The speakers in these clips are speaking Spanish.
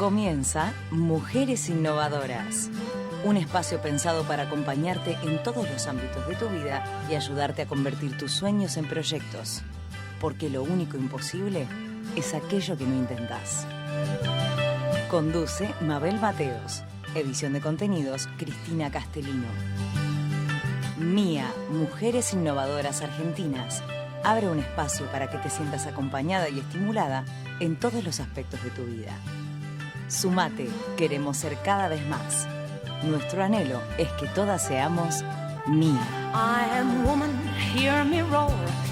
Comienza Mujeres Innovadoras, un espacio pensado para acompañarte en todos los ámbitos de tu vida y ayudarte a convertir tus sueños en proyectos, porque lo único imposible es aquello que no intentás. Conduce Mabel Mateos, edición de contenidos Cristina Castellino. MIA, Mujeres Innovadoras Argentinas, abre un espacio para que te sientas acompañada y estimulada en todos los aspectos de tu vida. Sumate, queremos ser cada vez más. Nuestro anhelo es que todas seamos MIA. I am woman, hear me roar,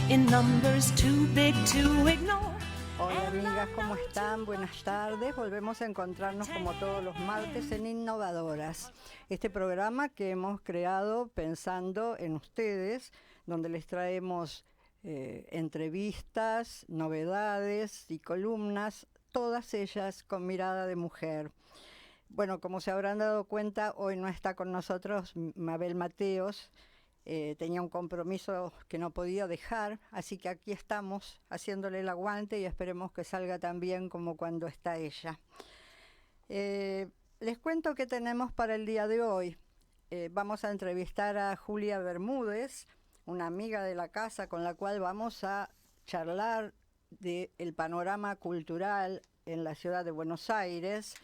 in numbers too big to ignore. Hola amigas, ¿cómo están? Buenas tardes. Volvemos a encontrarnos como todos los martes en Innovadoras. Este programa que hemos creado pensando en ustedes, donde les traemos entrevistas, novedades y columnas, todas ellas con mirada de mujer. Bueno, como se habrán dado cuenta, hoy no está con nosotros Mabel Mateos. Tenía un compromiso que no podía dejar, así que aquí estamos haciéndole el aguante y esperemos que salga tan bien como cuando está ella. Les cuento qué tenemos para el día de hoy. Vamos a entrevistar a Julia Bermúdez, una amiga de la casa con la cual vamos a charlar del panorama cultural en la ciudad de Buenos Aires.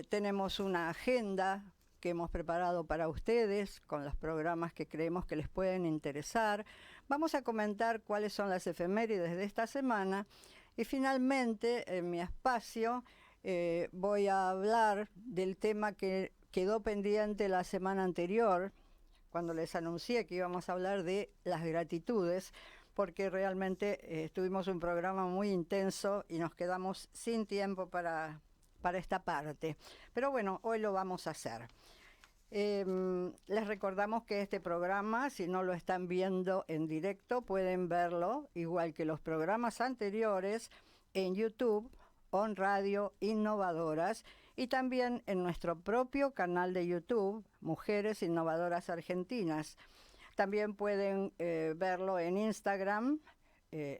Tenemos una agenda que hemos preparado para ustedes con los programas que creemos que les pueden interesar. Vamos a comentar cuáles son las efemérides de esta semana y finalmente en mi espacio voy a hablar del tema que quedó pendiente la semana anterior cuando les anuncié que íbamos a hablar de las gratitudes, porque realmente tuvimos un programa muy intenso y nos quedamos sin tiempo para esta parte. Pero bueno, hoy lo vamos a hacer. Les recordamos que este programa, si no lo están viendo en directo, pueden verlo, igual que los programas anteriores, en YouTube, On Radio Innovadoras, y también en nuestro propio canal de YouTube, Mujeres Innovadoras Argentinas. También pueden verlo en Instagram,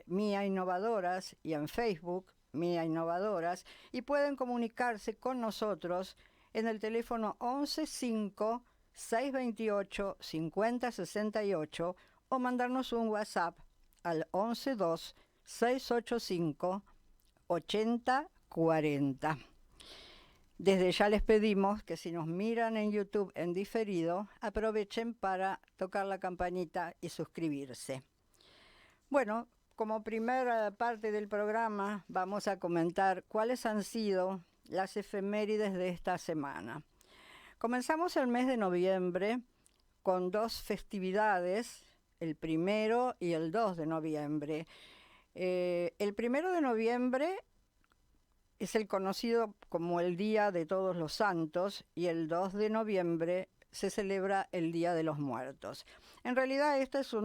MIA Innovadoras, y en Facebook, MIA Innovadoras, y pueden comunicarse con nosotros en el teléfono 1156285068 o mandarnos un WhatsApp al 112-685-8040. Desde ya les pedimos que si nos miran en YouTube en diferido, aprovechen para tocar la campanita y suscribirse. Bueno, como primera parte del programa vamos a comentar cuáles han sido las efemérides de esta semana. Comenzamos el mes de noviembre con dos festividades, el 1 y el 2 de noviembre. El 1 de noviembre es el conocido como el Día de Todos los Santos y el 2 de noviembre se celebra el Día de los Muertos. En realidad esta es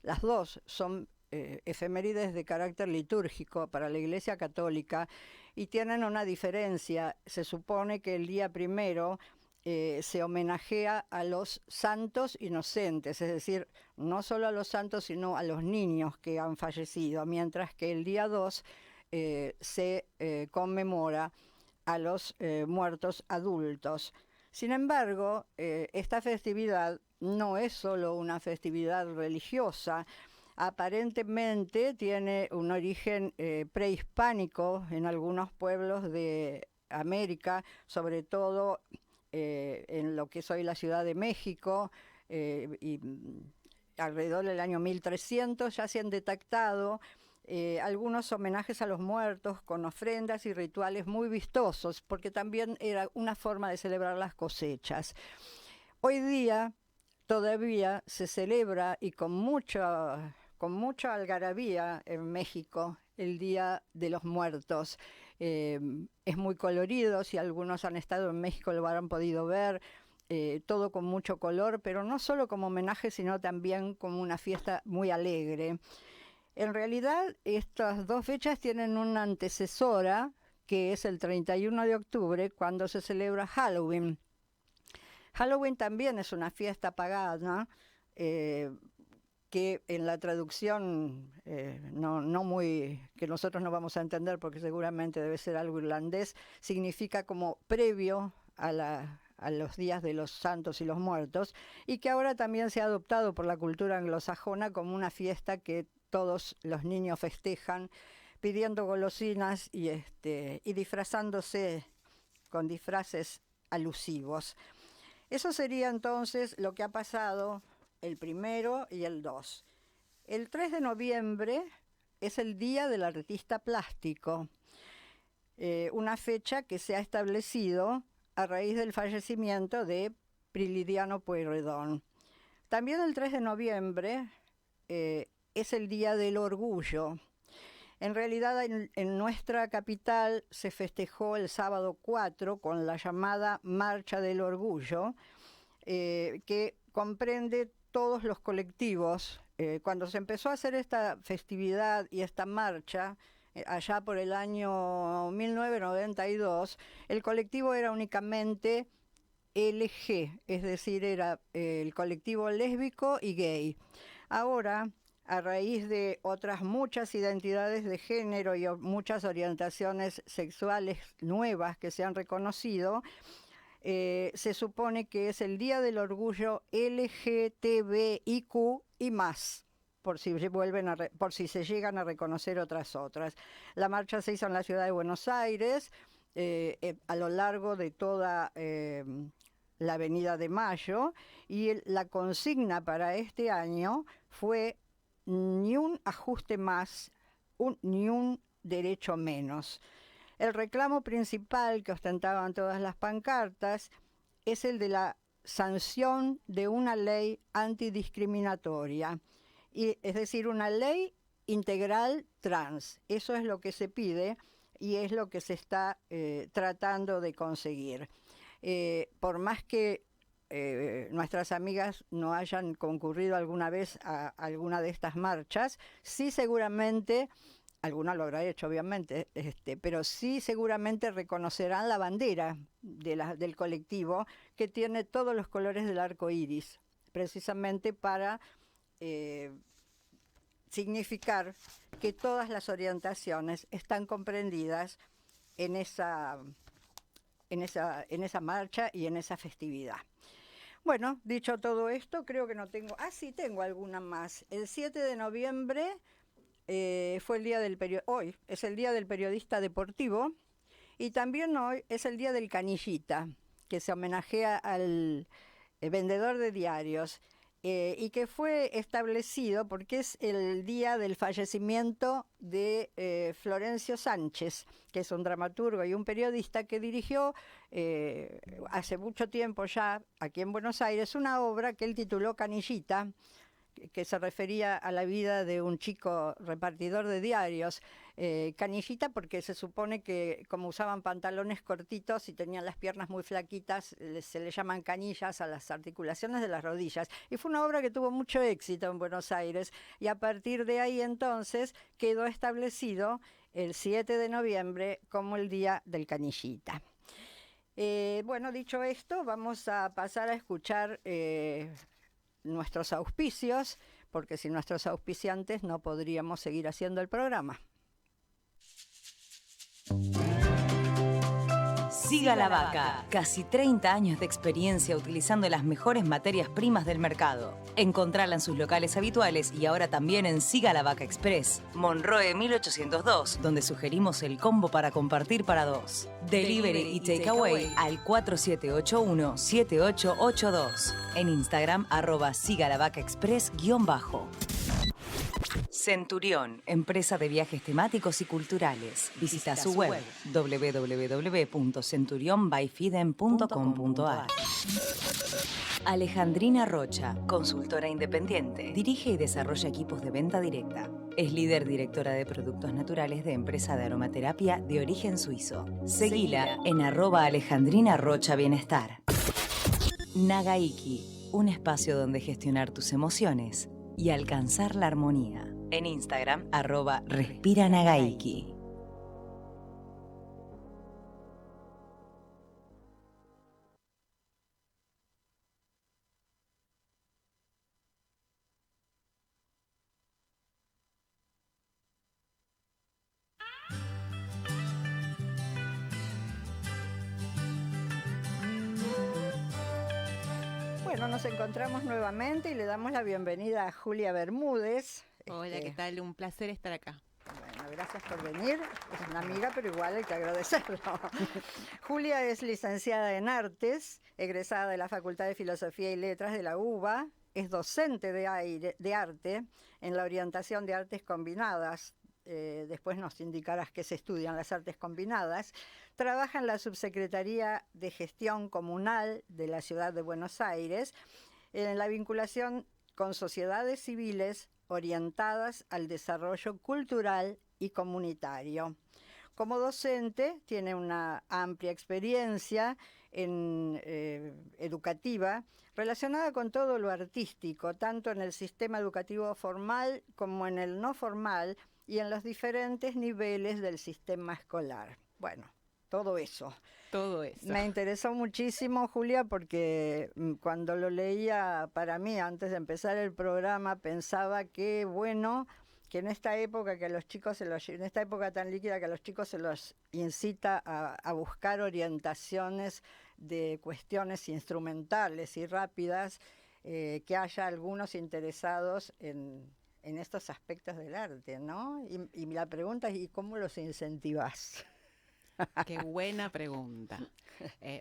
las dos son efemérides de carácter litúrgico para la Iglesia Católica y tienen una diferencia. Se supone que el día 1 se homenajea a los santos inocentes, es decir, no solo a los santos sino a los niños que han fallecido, mientras que el día 2 se conmemora a los muertos adultos. Sin embargo, esta festividad no es solo una festividad religiosa. Aparentemente tiene un origen prehispánico en algunos pueblos de América, sobre todo en lo que es hoy la Ciudad de México, y alrededor del año 1300 ya se han detectado algunos homenajes a los muertos con ofrendas y rituales muy vistosos, porque también era una forma de celebrar las cosechas. Hoy día todavía se celebra y con mucha algarabía en México el Día de los Muertos. Es muy colorido, si algunos han estado en México lo habrán podido ver, todo con mucho color, pero no solo como homenaje, sino también como una fiesta muy alegre. En realidad, estas dos fechas tienen una antecesora, que es el 31 de octubre, cuando se celebra Halloween. Halloween también es una fiesta pagana, que en la traducción no muy, que nosotros no vamos a entender porque seguramente debe ser algo irlandés, significa como previo a los días de los santos y los muertos, y que ahora también se ha adoptado por la cultura anglosajona como una fiesta que todos los niños festejan pidiendo golosinas y disfrazándose con disfraces alusivos. Eso sería entonces lo que ha pasado el 1 y el 2. El 3 de noviembre es el Día del Artista Plástico, una fecha que se ha establecido a raíz del fallecimiento de Prilidiano Pueyrredón. También el 3 de noviembre es el Día del Orgullo. En realidad en nuestra capital se festejó el sábado 4 con la llamada Marcha del Orgullo, que comprende todos los colectivos. Cuando se empezó a hacer esta festividad y esta marcha, allá por el año 1992, el colectivo era únicamente LG, es decir, era el colectivo lésbico y gay. Ahora, a raíz de otras muchas identidades de género y muchas orientaciones sexuales nuevas que se han reconocido, se supone que es el Día del Orgullo LGTBIQ y más, por si se llegan a reconocer otras. La marcha se hizo en la ciudad de Buenos Aires, a lo largo de toda la Avenida de Mayo, y la consigna para este año fue ni un ajuste más, ni un derecho menos. El reclamo principal que ostentaban todas las pancartas es el de la sanción de una ley antidiscriminatoria, es decir, una ley integral trans. Eso es lo que se pide y es lo que se está tratando de conseguir. Por más que nuestras amigas no hayan concurrido alguna vez a alguna de estas marchas, sí seguramente, alguna lo habrá hecho obviamente, pero sí seguramente reconocerán la bandera del colectivo, que tiene todos los colores del arco iris, precisamente para significar que todas las orientaciones están comprendidas en esa marcha y en esa festividad. Bueno, dicho todo esto, creo que no tengo... sí, tengo alguna más. El 7 de noviembre fue el día hoy es el Día del Periodista Deportivo, y también hoy es el Día del Canillita, que se homenajea al vendedor de diarios, y que fue establecido porque es el día del fallecimiento de Florencio Sánchez, que es un dramaturgo y un periodista que dirigió hace mucho tiempo ya aquí en Buenos Aires una obra que él tituló Canillita, que se refería a la vida de un chico repartidor de diarios. Canillita porque se supone que como usaban pantalones cortitos y tenían las piernas muy flaquitas, se le llaman canillas a las articulaciones de las rodillas. Y fue una obra que tuvo mucho éxito en Buenos Aires, y a partir de ahí entonces quedó establecido el 7 de noviembre como el Día del Canillita. Bueno, dicho esto, vamos a pasar a escuchar nuestros auspicios, porque sin nuestros auspiciantes no podríamos seguir haciendo el programa. Siga la Vaca. Casi 30 años de experiencia utilizando las mejores materias primas del mercado. Encontrala en sus locales habituales y ahora también en Siga la Vaca Express, Monroe 1802, donde sugerimos el combo para compartir para dos. Delivery y takeaway al 4781-7882. En Instagram, @sigalavacaexpress_. Centurión, empresa de viajes temáticos y culturales. Visita su web www.centurionbyfidem.com.ar. Alejandrina Rocha, consultora independiente, dirige y desarrolla equipos de venta directa. Es líder directora de productos naturales de empresa de aromaterapia de origen suizo. Seguila en @Alejandrina Rocha Bienestar. Nagaiki, un espacio donde gestionar tus emociones y alcanzar la armonía. En Instagram, @respiranagaiki. Bueno, nos encontramos nuevamente y le damos la bienvenida a Julia Bermúdez. Hola, ¿qué tal? Un placer estar acá. Bueno, gracias por venir. Es una amiga, pero igual hay que agradecerlo. Julia es licenciada en Artes, egresada de la Facultad de Filosofía y Letras de la UBA. Es docente de arte en la orientación de artes combinadas. Después nos indicarás que se estudian las artes combinadas. Trabaja en la Subsecretaría de Gestión Comunal de la Ciudad de Buenos Aires, en la vinculación con sociedades civiles orientadas al desarrollo cultural y comunitario. Como docente tiene una amplia experiencia educativa relacionada con todo lo artístico, tanto en el sistema educativo formal como en el no formal y en los diferentes niveles del sistema escolar. Bueno, todo eso. Todo eso. Me interesó muchísimo, Julia, porque cuando lo leía para mí, antes de empezar el programa, pensaba que bueno que en esta época que a los chicos en esta época tan líquida que a los chicos se los incita a buscar orientaciones de cuestiones instrumentales y rápidas, que haya algunos interesados en estos aspectos del arte, ¿no? Y la pregunta es, ¿y cómo los incentivás? Qué buena pregunta.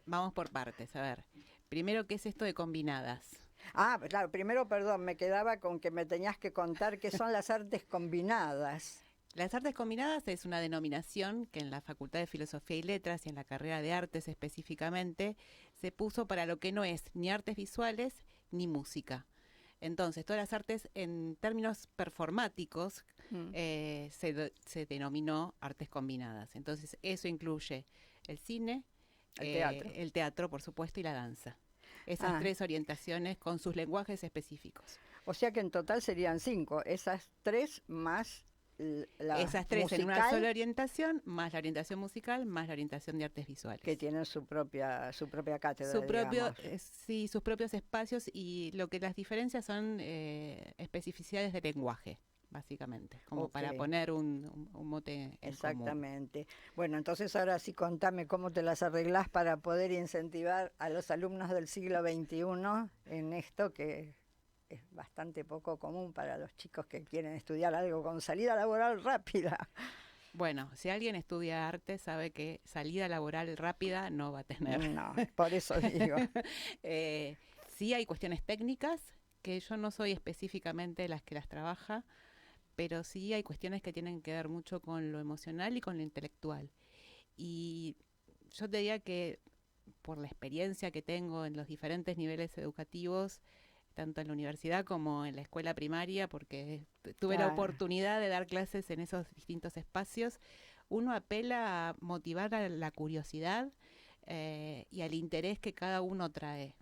Vamos por partes. A ver, primero, ¿qué es esto de combinadas? Ah, claro, primero, perdón, me quedaba con que me tenías que contar qué son las artes combinadas. Las artes combinadas es una denominación que en la Facultad de Filosofía y Letras y en la carrera de Artes específicamente se puso para lo que no es ni artes visuales ni música. Entonces, todas las artes en términos performáticos se denominó artes combinadas. Entonces, eso incluye el cine, el teatro, por supuesto, y la danza. Esas tres orientaciones con sus lenguajes específicos. O sea que en total serían 5, esas tres más la esas tres musical, en una sola orientación, más la orientación musical, más la orientación de artes visuales. que tienen su propia cátedra, sus propios espacios, y lo que las diferencias son especificidades de lenguaje, básicamente, como para poner un mote en exactamente. Común. Bueno, entonces ahora sí contame cómo te las arreglás para poder incentivar a los alumnos del siglo XXI en esto que es bastante poco común para los chicos que quieren estudiar algo con salida laboral rápida. Bueno, si alguien estudia arte sabe que salida laboral rápida no va a tener. No, por eso digo. Sí hay cuestiones técnicas, que yo no soy específicamente las que las trabaja, pero sí hay cuestiones que tienen que ver mucho con lo emocional y con lo intelectual. Y yo te diría que por la experiencia que tengo en los diferentes niveles educativos, tanto en la universidad como en la escuela primaria, porque tuve la oportunidad de dar clases en esos distintos espacios, uno apela a motivar a la curiosidad y al interés que cada uno trae.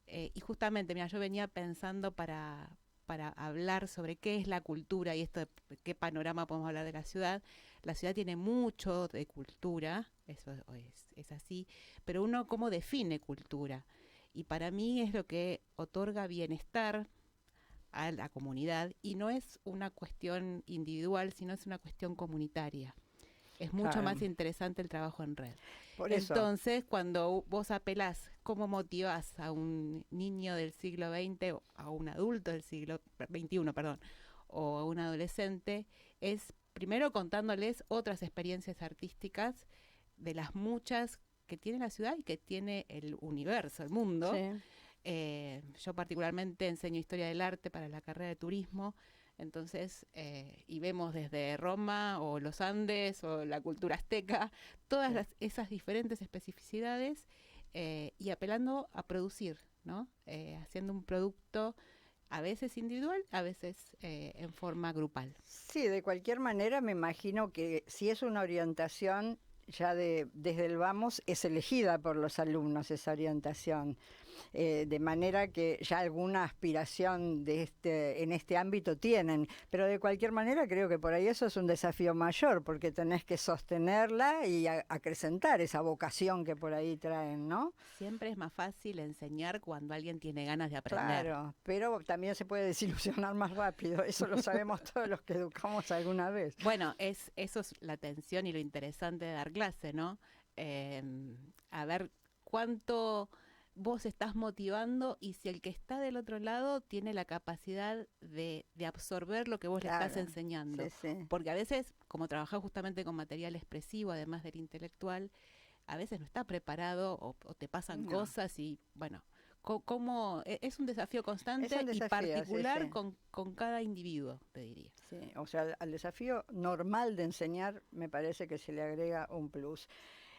Y justamente, mira, yo venía pensando para hablar sobre qué es la cultura y esto de qué panorama podemos hablar de la ciudad. La ciudad tiene mucho de cultura, eso es así, pero uno cómo define cultura. Y para mí es lo que otorga bienestar a la comunidad, y no es una cuestión individual, sino es una cuestión comunitaria. Es mucho más interesante el trabajo en red. Por eso. Entonces, cuando vos apelás, ¿cómo motivás a un niño del siglo XX o a un adulto del siglo XXI, o a un adolescente? Es primero contándoles otras experiencias artísticas de las muchas que tiene la ciudad y que tiene el universo, el mundo. Sí. Yo particularmente enseño historia del arte para la carrera de turismo, entonces, y vemos desde Roma o los Andes o la cultura azteca, todas esas diferentes especificidades, y apelando a producir, ¿no? Haciendo un producto a veces individual, a veces en forma grupal. Sí, de cualquier manera me imagino que si es una orientación ya desde el vamos, es elegida por los alumnos esa orientación, de manera que ya alguna aspiración en este ámbito tienen, pero de cualquier manera creo que por ahí eso es un desafío mayor, porque tenés que sostenerla y acrecentar esa vocación que por ahí traen, ¿no? Siempre es más fácil enseñar cuando alguien tiene ganas de aprender. Claro, pero también se puede desilusionar más rápido, eso lo sabemos todos los que educamos alguna vez. Bueno, eso es la tensión y lo interesante de dar clase, ¿no? A ver cuánto vos estás motivando y si el que está del otro lado tiene la capacidad de absorber lo que vos le estás Claro, enseñando. sí, sí. Porque a veces, como trabajás justamente con material expresivo, además del intelectual, a veces no está preparado o te pasan No. cosas y, bueno, es un desafío constante Es un y desafío, sí, particular sí. con cada individuo, te diría. Sí, o sea, al desafío normal de enseñar me parece que se le agrega un plus.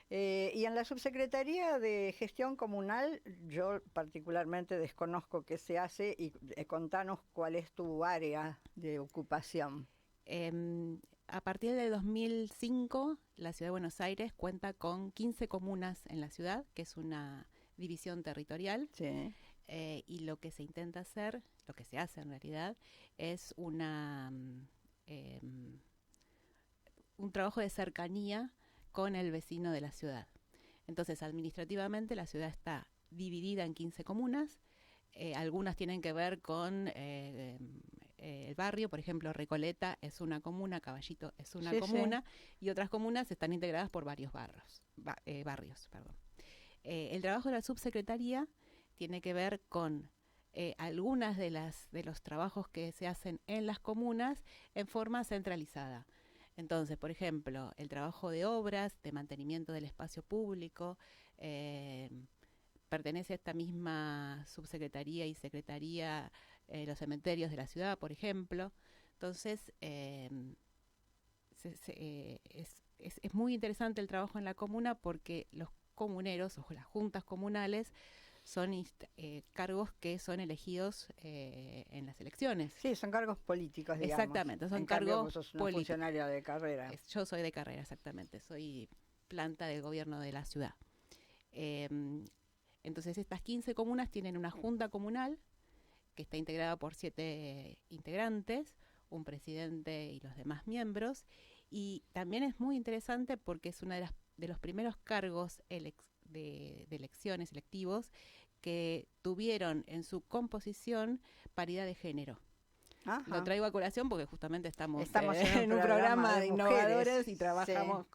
Y en la Subsecretaría de Gestión Comunal, yo particularmente desconozco qué se hace y contanos cuál es tu área de ocupación. A partir de 2005, la Ciudad de Buenos Aires cuenta con 15 comunas en la ciudad, que es una división territorial. Sí. Y lo que se intenta hacer, lo que se hace en realidad, es un trabajo de cercanía con el vecino de la ciudad. Entonces, administrativamente, la ciudad está dividida en 15 comunas. Algunas tienen que ver con el barrio, por ejemplo, Recoleta es una comuna, Caballito es una Sí, comuna, y otras comunas están integradas por varios barrios. El trabajo de la subsecretaría tiene que ver con algunas de los trabajos que se hacen en las comunas en forma centralizada. Entonces, por ejemplo, el trabajo de obras, de mantenimiento del espacio público, pertenece a esta misma subsecretaría y secretaría los cementerios de la ciudad, por ejemplo. Entonces, es muy interesante el trabajo en la comuna porque los comuneros o las juntas comunales son cargos que son elegidos en las elecciones. Sí, son cargos políticos, digamos. Exactamente, son en cambio, cargos vos sos una políticos. funcionaria de carrera. Yo soy de carrera, exactamente. Soy planta del gobierno de la ciudad. Entonces, estas 15 comunas tienen una junta comunal que está integrada por 7 integrantes, un presidente y los demás miembros. Y también es muy interesante porque es uno de los primeros cargos de elecciones, electivos, que tuvieron en su composición paridad de género. Ajá. Lo traigo a colación porque justamente estamos en un programa de innovadores mujeres, y trabajamos sí.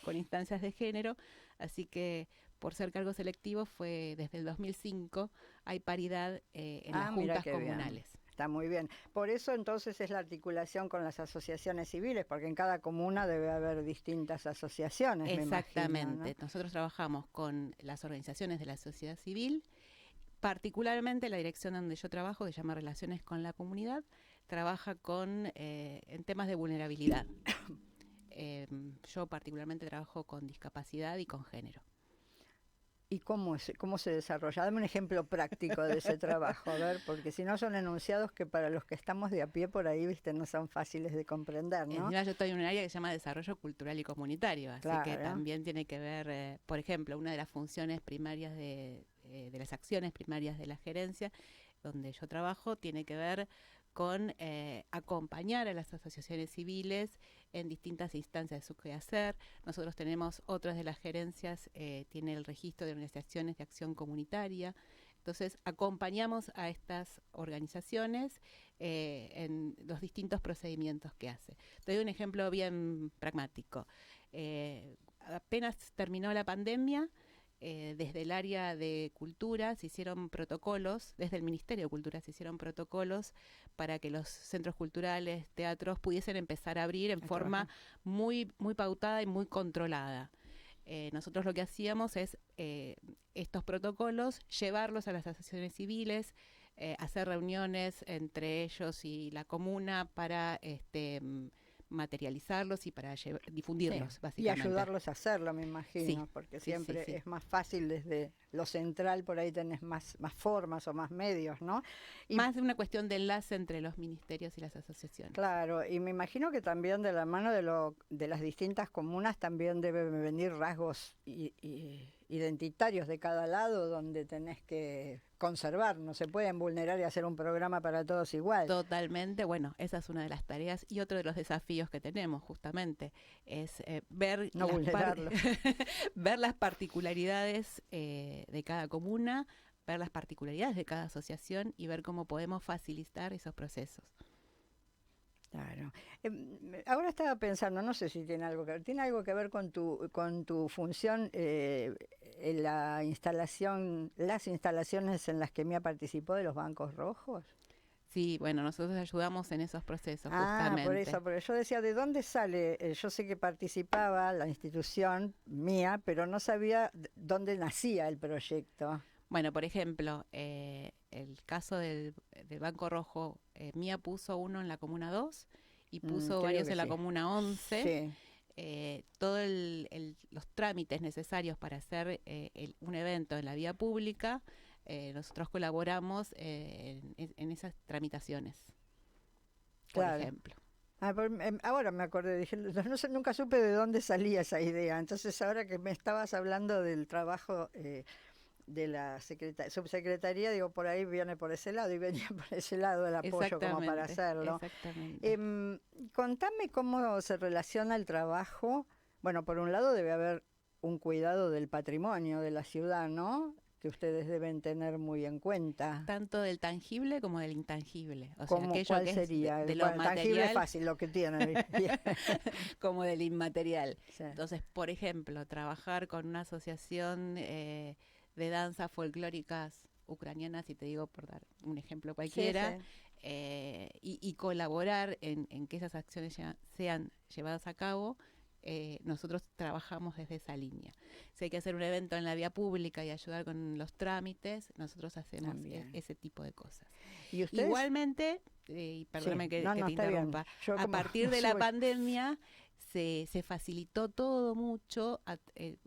con instancias de género, así que por ser cargo selectivo fue desde el 2005, hay paridad en las Mira juntas qué comunales. Bien. Está muy bien. Por eso entonces es la articulación con las asociaciones civiles, porque en cada comuna debe haber distintas asociaciones. Exactamente. Me imagino, ¿no? Nosotros trabajamos con las organizaciones de la sociedad civil, particularmente la dirección donde yo trabajo, que se llama Relaciones con la Comunidad, trabaja en temas de vulnerabilidad. Yo particularmente trabajo con discapacidad y con género. ¿Y cómo se desarrolla? Dame un ejemplo práctico de ese trabajo, a ver, porque si no son enunciados que para los que estamos de a pie por ahí, viste, no son fáciles de comprender, ¿no? Yo estoy en un área que se llama desarrollo cultural y comunitario, así Claro. que también tiene que ver, por ejemplo, una de las funciones primarias de las acciones primarias de la gerencia, donde yo trabajo, tiene que ver con acompañar a las asociaciones civiles en distintas instancias de su quehacer. Nosotros tenemos otras de las gerencias, tiene el registro de organizaciones de acción comunitaria. Entonces, acompañamos a estas organizaciones en los distintos procedimientos que hace. Te doy un ejemplo bien pragmático. Apenas terminó la pandemia, desde el área de cultura se hicieron protocolos, desde el Ministerio de Cultura se hicieron protocolos para que los centros culturales, teatros pudiesen empezar a abrir en forma muy, muy pautada y muy controlada. Nosotros lo que hacíamos es estos protocolos, llevarlos a las asociaciones civiles, hacer reuniones entre ellos y la comuna para materializarlos y para difundirlos, básicamente. Y ayudarlos a hacerlo, me imagino, Sí, porque sí, siempre sí. es más fácil desde lo central, por ahí tenés más formas o más medios, ¿no? Y más de una cuestión de enlace entre los ministerios y las asociaciones. claro, y me imagino que también de la mano de las distintas comunas también deben venir rasgos identitarios de cada lado donde tenés que conservar, no se pueden vulnerar y hacer un programa para todos igual. Totalmente, bueno, esa es una de las tareas y otro de los desafíos que tenemos justamente es ver, No vulnerarlo. ver las particularidades de cada comuna, ver las particularidades de cada asociación y ver cómo podemos facilitar esos procesos. Claro. Ahora estaba pensando, no sé si tiene algo que ver con tu función las instalaciones en las que Mía participó de los bancos rojos? Sí, bueno, nosotros ayudamos en esos procesos, Ah, justamente. por eso, porque yo decía, ¿de dónde sale? Yo sé que participaba la institución Mía, pero no sabía dónde nacía el proyecto. Bueno, por ejemplo, el caso del Banco Rojo, Mía puso uno en la Comuna 2 y puso Creo varios que en la sí. Comuna 11. Sí, Todos los trámites necesarios para hacer un evento en la vía pública, nosotros colaboramos en esas tramitaciones, por claro. ejemplo. Ahora me acordé, dije, no sé, nunca supe de dónde salía esa idea. Entonces, ahora que me estabas hablando del trabajo de la subsecretaría, digo, por ahí viene por ese lado, y venía por ese lado el apoyo como para hacerlo. Exactamente. Contame cómo se relaciona el trabajo. Bueno, por un lado debe haber un cuidado del patrimonio de la ciudad, ¿no? Que ustedes deben tener muy en cuenta. Tanto del tangible como del intangible. O sea, ¿Cómo, aquello cuál que sería? es de lo Bueno, tangible es material fácil, lo que tienen. como del inmaterial. Sí. Entonces, por ejemplo, trabajar con una asociación de danzas folclóricas ucranianas, y te digo por dar un ejemplo cualquiera, Sí, y colaborar en que esas acciones sean llevadas a cabo, nosotros trabajamos desde esa línea. Si hay que hacer un evento en la vía pública y ayudar con los trámites, nosotros hacemos ese tipo de cosas. ¿Y ustedes? Igualmente, y perdóname Sí. que No, te está bien. interrumpa, Yo a como partir de la soy- pandemia se facilitó todo mucho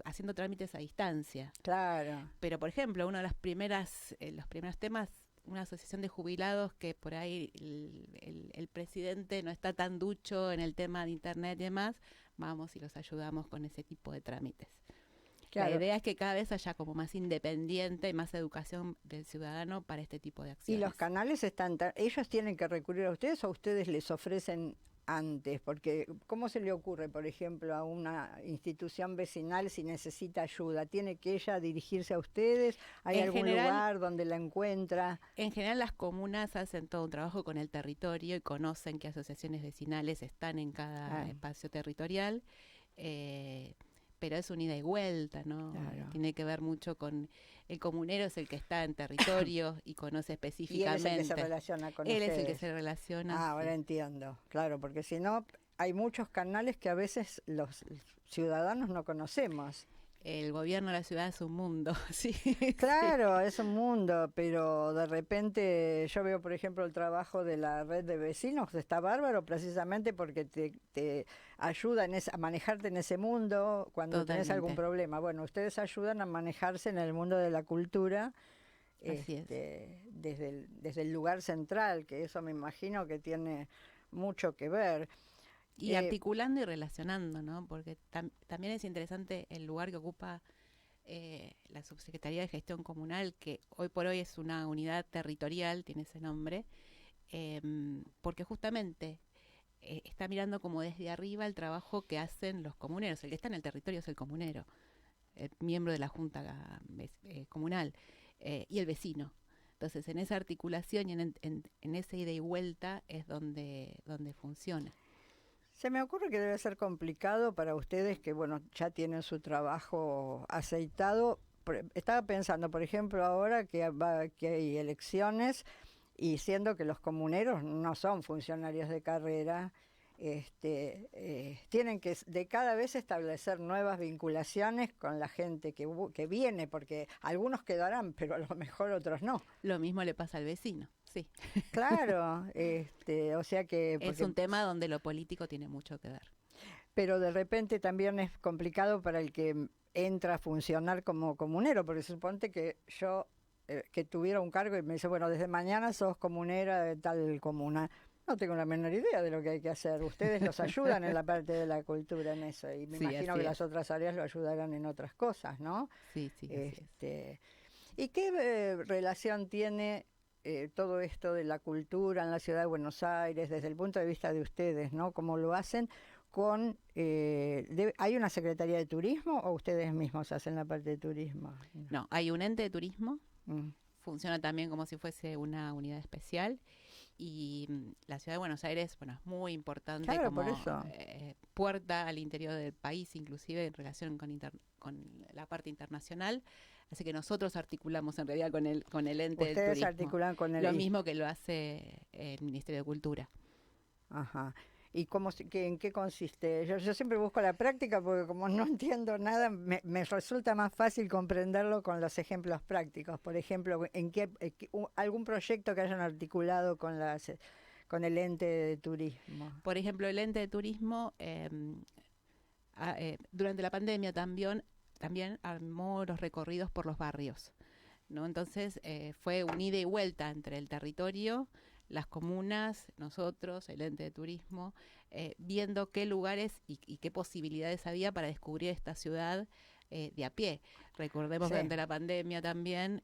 haciendo trámites a distancia. Claro. Pero, por ejemplo, uno de los primeros temas, una asociación de jubilados que por ahí el presidente no está tan ducho en el tema de internet y demás, vamos y los ayudamos con ese tipo de trámites. Claro. La idea es que cada vez haya como más independiente y más educación del ciudadano para este tipo de ¿Y acciones. los canales ellos tienen que recurrir a ustedes o ustedes les ofrecen antes? Porque ¿cómo se le ocurre, por ejemplo, a una institución vecinal si necesita ayuda? ¿Tiene que ella dirigirse a ustedes? ¿Hay En algún general- lugar donde la encuentra? En general las comunas hacen todo un trabajo con el territorio y conocen qué asociaciones vecinales están en cada espacio territorial, pero es un ida y vuelta, ¿no? Claro. Tiene que ver mucho con el comunero, es el que está en territorio y conoce Y él específicamente. es el que se relaciona con Él ustedes. es el que se relaciona. Ah, sí. ahora entiendo. Claro, porque si no, hay muchos canales que a veces los ciudadanos no conocemos. El gobierno de la ciudad es un mundo, sí. Claro, es un mundo, pero de repente yo veo, por ejemplo, el trabajo de la red de vecinos, está bárbaro precisamente porque te ayuda a manejarte en ese mundo cuando tenés algún Totalmente. problema. Bueno, ustedes ayudan a manejarse en el mundo de la cultura Así es. desde el lugar central, que eso me imagino que tiene mucho que ver. Y articulando y relacionando, ¿no? Porque también es interesante el lugar que ocupa la Subsecretaría de Gestión Comunal, que hoy por hoy es una unidad territorial, tiene ese nombre, porque justamente está mirando como desde arriba el trabajo que hacen los comuneros. El que está en el territorio es el comunero, el miembro de la Junta Comunal y el vecino. Entonces, en esa articulación y en esa ida y vuelta es donde funciona. Se me ocurre que debe ser complicado para ustedes que, bueno, ya tienen su trabajo aceitado. Estaba pensando, por ejemplo, ahora que hay elecciones y siendo que los comuneros no son funcionarios de carrera, tienen que de cada vez establecer nuevas vinculaciones con la gente que viene, porque algunos quedarán, pero a lo mejor otros no. Lo mismo le pasa al vecino, sí. Claro, o sea que... Es un tema donde lo político tiene mucho que ver. Pero de repente también es complicado para el que entra a funcionar como comunero, porque suponte que yo que tuviera un cargo y me dice, bueno, desde mañana sos comunera de tal comuna. No tengo la menor idea de lo que hay que hacer. Ustedes los ayudan en la parte de la cultura en eso, y me imagino que las otras áreas lo ayudarán en otras cosas, ¿no? Sí, sí. ¿Y qué relación tiene todo esto de la cultura en la ciudad de Buenos Aires desde el punto de vista de ustedes, ¿no? ¿Cómo lo hacen con... ¿hay una Secretaría de Turismo o ustedes mismos hacen la parte de turismo? No, hay un ente de turismo, Mm. funciona también como si fuese una unidad especial. Y la ciudad de Buenos Aires, bueno, es muy importante Claro, como por eso. puerta al interior del país, inclusive en relación con con la parte internacional. Así que nosotros articulamos en realidad con el ente del Ustedes turismo. articulan con el Lo mismo que lo hace el Ministerio de Cultura. Ajá. ¿Y en qué consiste? Yo siempre busco la práctica porque como no entiendo nada, me resulta más fácil comprenderlo con los ejemplos prácticos. Por ejemplo, algún proyecto que hayan articulado con el ente de turismo. Por ejemplo, el ente de turismo, durante la pandemia también armó los recorridos por los barrios, ¿no? Entonces fue un ida y vuelta entre el territorio, las comunas, nosotros, el ente de turismo, viendo qué lugares y qué posibilidades había para descubrir esta ciudad de a pie. Recordemos que durante la pandemia también,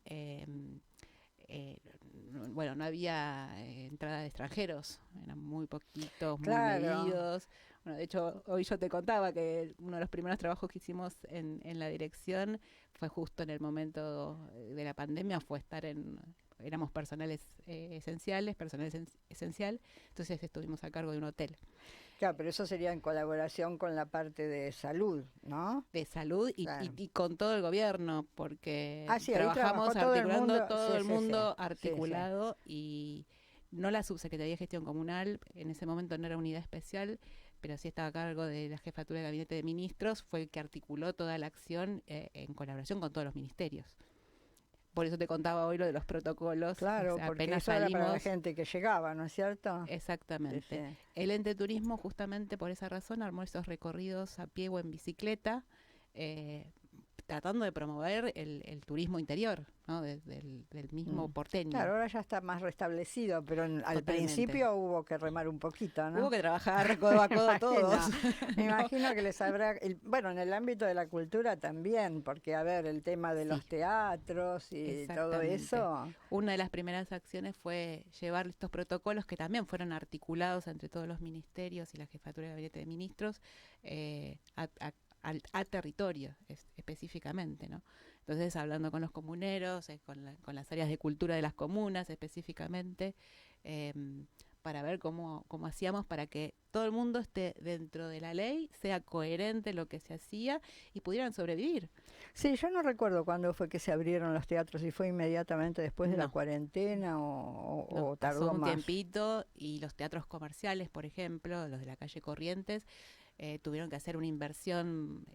no había entrada de extranjeros, eran muy poquitos, muy medidos. Bueno, de hecho, hoy yo te contaba que uno de los primeros trabajos que hicimos en la dirección fue justo en el momento de la pandemia, fue éramos personal esencial, entonces estuvimos a cargo de un hotel. Claro, pero eso sería en colaboración con la parte de salud, ¿no? De salud y con todo el gobierno, porque sí, trabajamos articulando todo el mundo sí, articulado y no la Subsecretaría de Gestión Comunal, en ese momento no era unidad especial, pero sí estaba a cargo de la Jefatura de Gabinete de Ministros, fue el que articuló toda la acción en colaboración con todos los ministerios. Por eso te contaba hoy lo de los protocolos. Claro, porque apenas eso era para la gente que llegaba, ¿no es cierto? Exactamente. Sí. El ente de turismo, justamente por esa razón, armó esos recorridos a pie o en bicicleta, tratando de promover el turismo interior, ¿no? Del mismo porteño. Claro, ahora ya está más restablecido, pero al principio hubo que remar un poquito, ¿no? Hubo que trabajar codo a codo todos. Me imagino que les habrá... en el ámbito de la cultura también, porque, a ver, el tema de los teatros y todo eso... Una de las primeras acciones fue llevar estos protocolos que también fueron articulados entre todos los ministerios y la Jefatura de Gabinete de Ministros a territorio específicamente, ¿no? Entonces, hablando con los comuneros, con las áreas de cultura de las comunas específicamente, para ver cómo hacíamos para que todo el mundo esté dentro de la ley, sea coherente lo que se hacía y pudieran sobrevivir. Sí, yo no recuerdo cuándo fue que se abrieron los teatros, si fue inmediatamente después de la cuarentena o tardó pasó un más. tiempito, y los teatros comerciales, por ejemplo, los de la calle Corrientes, tuvieron que hacer una inversión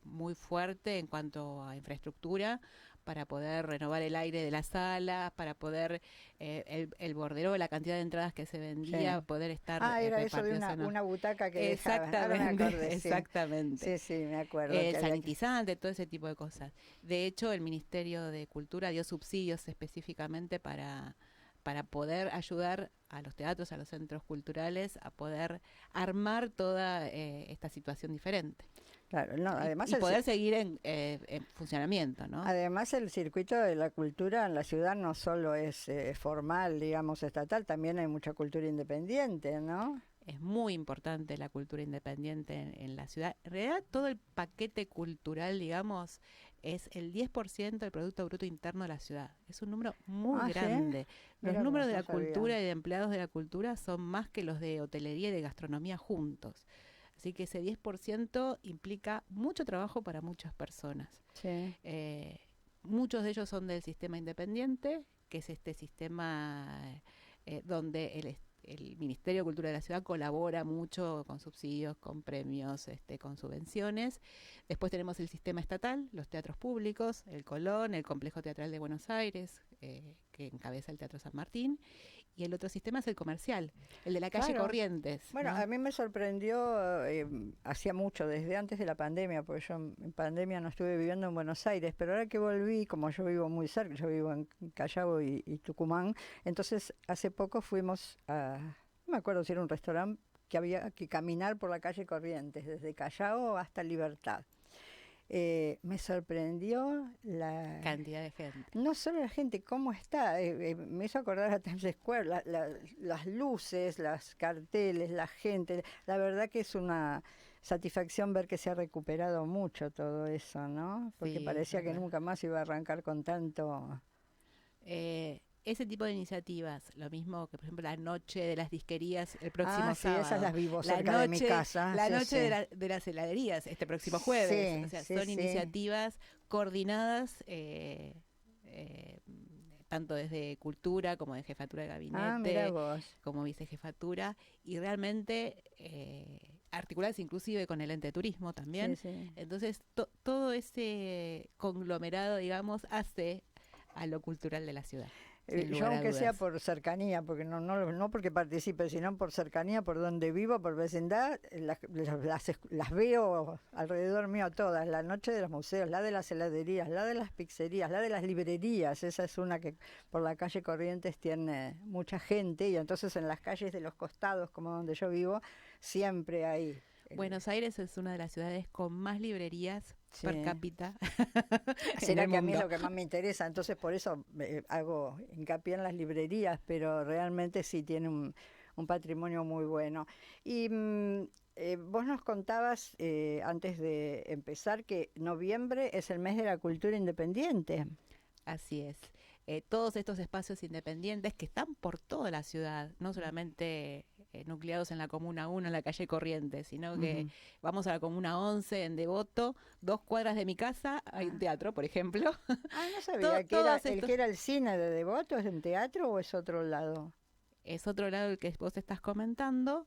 muy fuerte en cuanto a infraestructura para poder renovar el aire de las salas, para poder el bordero, la cantidad de entradas que se vendía, poder estar era eso de una butaca que exactamente, exactamente. Sí, me acuerdo. Sanitizante, todo ese tipo de cosas. De hecho, el Ministerio de Cultura dio subsidios específicamente para poder ayudar a los teatros, a los centros culturales, a poder armar toda esta situación diferente. Claro, no, además y poder seguir en funcionamiento, ¿no? Además, el circuito de la cultura en la ciudad no solo es formal, digamos, estatal, también hay mucha cultura independiente, ¿no? Es muy importante la cultura independiente en la ciudad. En realidad, todo el paquete cultural, digamos, es el 10% del Producto Bruto Interno de la ciudad. Es un número muy grande. ¿Sí? Los números de la cultura y de empleados de la cultura son más que los de hotelería y de gastronomía juntos. Así que ese 10% implica mucho trabajo para muchas personas. Sí. Muchos de ellos son del sistema independiente, que es este sistema donde el Ministerio de Cultura de la Ciudad colabora mucho con subsidios, con premios, con subvenciones. Después tenemos el sistema estatal, los teatros públicos, el Colón, el Complejo Teatral de Buenos Aires, que encabeza el Teatro San Martín. Y el otro sistema es el comercial, el de la calle Corrientes. Bueno, ¿no? A mí me sorprendió, hacía mucho, desde antes de la pandemia, porque yo en pandemia no estuve viviendo en Buenos Aires, pero ahora que volví, como yo vivo muy cerca, yo vivo en Callao y Tucumán, entonces hace poco fuimos no me acuerdo si era un restaurante, que había que caminar por la calle Corrientes, desde Callao hasta Libertad. Me sorprendió la cantidad de gente. No solo la gente, cómo está. Me hizo acordar a Times Square, las luces, los carteles, la gente. La verdad que es una satisfacción ver que se ha recuperado mucho todo eso, ¿no? Porque parecía que nunca más iba a arrancar con tanto... ese tipo de iniciativas, lo mismo que por ejemplo la noche de las disquerías el próximo sí, sábado. esas las vivo La cerca de mi casa. La Sí, noche sí. de las heladerías este próximo jueves. Sí, O sea, sí, son sí. iniciativas coordinadas tanto desde Cultura como de Jefatura de Mira Gabinete, vos. como Vicejefatura, y realmente articuladas inclusive con el ente de turismo también. Sí, sí. Entonces, todo ese conglomerado, digamos, hace a lo cultural de la ciudad. Sin Yo lugar a aunque sea dudas. por cercanía, porque no porque participe, sino por cercanía, por donde vivo, por vecindad, las veo alrededor mío todas. La noche de los museos, la de las heladerías, la de las pizzerías, la de las librerías. Esa es una que por la calle Corrientes tiene mucha gente y entonces en las calles de los costados, como donde yo vivo, siempre hay. Buenos Aires es una de las ciudades con más librerías per Sí. cápita. en Será el que a mí es mundo. lo que más me interesa, entonces por eso hago hincapié en las librerías, pero realmente sí tiene un patrimonio muy bueno. Y vos nos contabas antes de empezar que noviembre es el mes de la cultura independiente. Así es. Todos estos espacios independientes que están por toda la ciudad, no solamente nucleados en la Comuna 1, en la calle Corrientes, sino que vamos a la Comuna 11, en Devoto, 2 cuadras de mi casa, hay un teatro, por ejemplo. No sabía que era el que era el cine de Devoto, ¿es en teatro o es otro lado? Es otro lado el que vos estás comentando,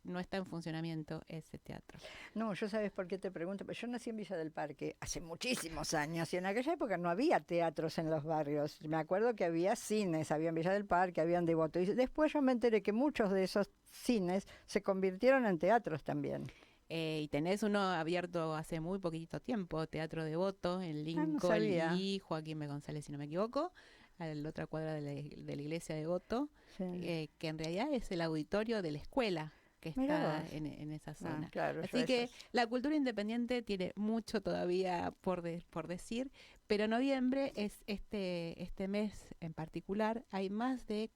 no está en funcionamiento ese teatro. No, yo sabes por qué te pregunto, pero yo nací en Villa del Parque hace muchísimos años y en aquella época no había teatros en los barrios. Me acuerdo que había cines, había en Villa del Parque, había en Devoto. Y después yo me enteré que muchos de esos cines se convirtieron en teatros también. Y tenés uno abierto hace muy poquito tiempo, Teatro Devoto, en no Lincoln sabía. y Joaquín B. González, si no me equivoco, a la otra cuadra de la iglesia de Devoto, Sí. que en realidad es el auditorio de la escuela que Mirá está vos. en esa zona. Claro, yo Así que esos- la cultura independiente tiene mucho todavía por decir, pero noviembre es este mes en particular, hay más de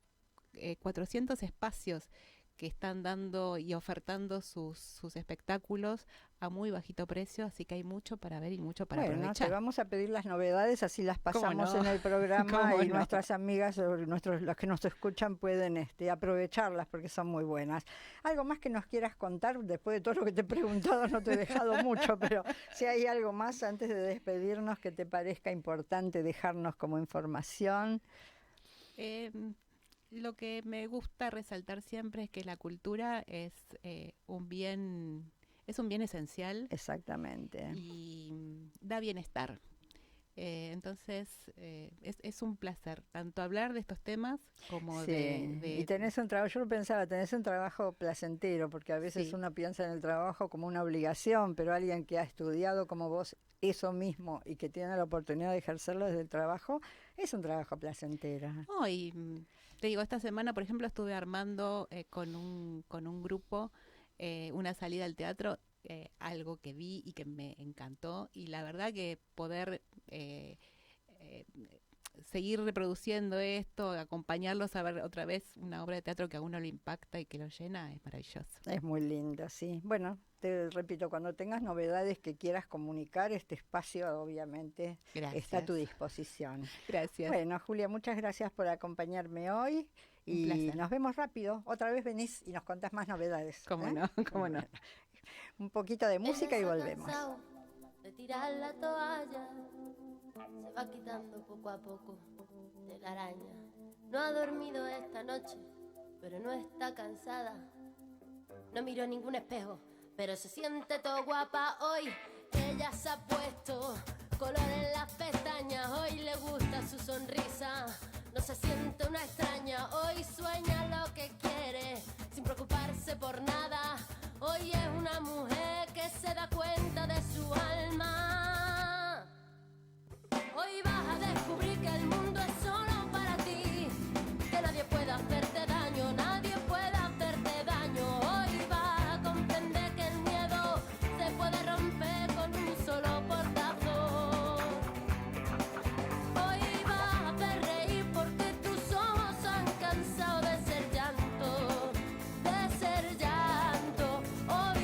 400 espacios que están dando y ofertando sus espectáculos a muy bajito precio, así que hay mucho para ver y mucho para Bueno, te aprovechar. vamos a pedir las novedades, así las ¿Cómo pasamos no? en el programa ¿Cómo y no? nuestras amigas o los que nos escuchan pueden aprovecharlas porque son muy buenas. ¿Algo más que nos quieras contar? Después de todo lo que te he preguntado no te he dejado mucho, pero si hay algo más antes de despedirnos que te parezca importante dejarnos como información. Lo que me gusta resaltar siempre es que la cultura es un bien esencial Exactamente. y da bienestar. Entonces, es un placer tanto hablar de estos temas como Sí, de y tenés un trabajo, yo lo pensaba, tenés un trabajo placentero, porque a veces Sí. uno piensa en el trabajo como una obligación, pero alguien que ha estudiado como vos eso mismo y que tiene la oportunidad de ejercerlo desde el trabajo, es un trabajo placentero. No, y te digo, esta semana, por ejemplo, estuve armando con un grupo una salida al teatro, algo que vi y que me encantó, y la verdad que poder seguir reproduciendo esto, acompañarlos a ver otra vez una obra de teatro que a uno lo impacta y que lo llena, es maravilloso. Es muy lindo, sí. Bueno, te repito, cuando tengas novedades que quieras comunicar, este espacio obviamente Gracias. está a tu disposición. Gracias. Bueno, Julia, muchas gracias por acompañarme hoy Un y placer. nos vemos rápido. Otra vez venís y nos contás más novedades. ¿Cómo ¿eh? no? ¿Cómo no? Un poquito de música y volvemos. Cansado de tirar la toalla, se va quitando poco a poco de la araña. No ha dormido esta noche, pero no está cansada. No miró ningún espejo, pero se siente todo guapa hoy. Ella se ha puesto color en las pestañas, hoy le gusta su sonrisa. No se siente una extraña, hoy sueña lo que quiere, sin preocuparse por nada. Hoy es una mujer que se da cuenta de su alma. Hoy vas a descubrir que el mundo es solo para ti, que nadie puede hacerte daño, nadie puede hacerte daño. Hoy vas a comprender que el miedo se puede romper con un solo portazo. Hoy vas a hacer reír porque tus ojos han cansado de ser llanto, de ser llanto. Hoy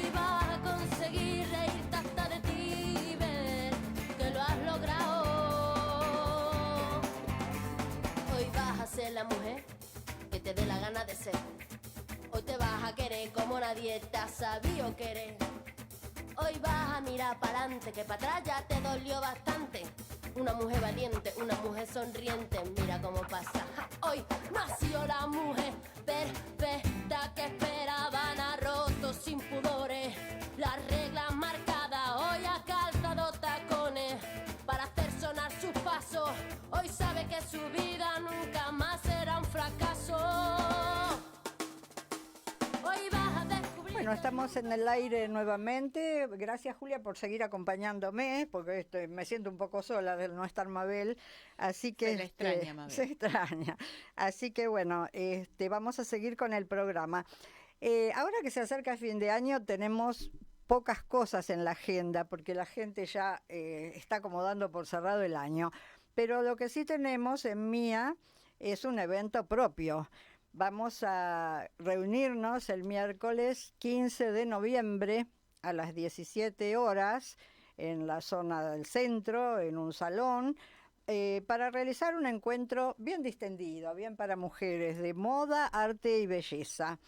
nadie te ha sabido querer. Hoy vas a mirar para adelante, que para atrás ya te dolió bastante. Una mujer valiente, una mujer sonriente, mira cómo pasa. Hoy nació la mujer perfecta que esperaban, ha roto sin pudores las reglas marcadas. Hoy ha calzado tacones para hacer sonar sus pasos. Hoy sabe que su vida nunca más será un fracaso. Hoy vas a descubrir. Bueno, estamos en el aire nuevamente. Gracias, Julia, por seguir acompañándome, porque me siento un poco sola de no estar Mabel. Así que Se le extraña, Mabel. se extraña. Así que bueno, vamos a seguir con el programa. Ahora que se acerca el fin de año, tenemos pocas cosas en la agenda, porque la gente ya está como dando por cerrado el año. Pero lo que sí tenemos en MIA es un evento propio. Vamos a reunirnos el miércoles 15 de noviembre a las 17 horas en la zona del centro, en un salón, para realizar un encuentro bien distendido, bien para mujeres, de moda, arte y belleza.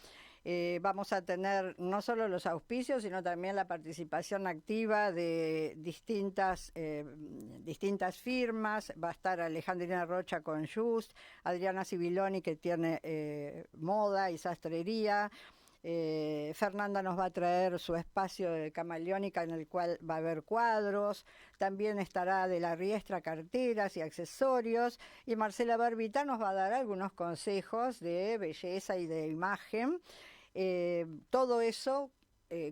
Vamos a tener no solo los auspicios, sino también la participación activa de distintas firmas. Va a estar Alejandrina Rocha con Just, Adriana Sibiloni, que tiene moda y sastrería. Fernanda nos va a traer su espacio de camaleónica, en el cual va a haber cuadros. También estará de la Riestra, carteras y accesorios. Y Marcela Barbita nos va a dar algunos consejos de belleza y de imagen. Todo eso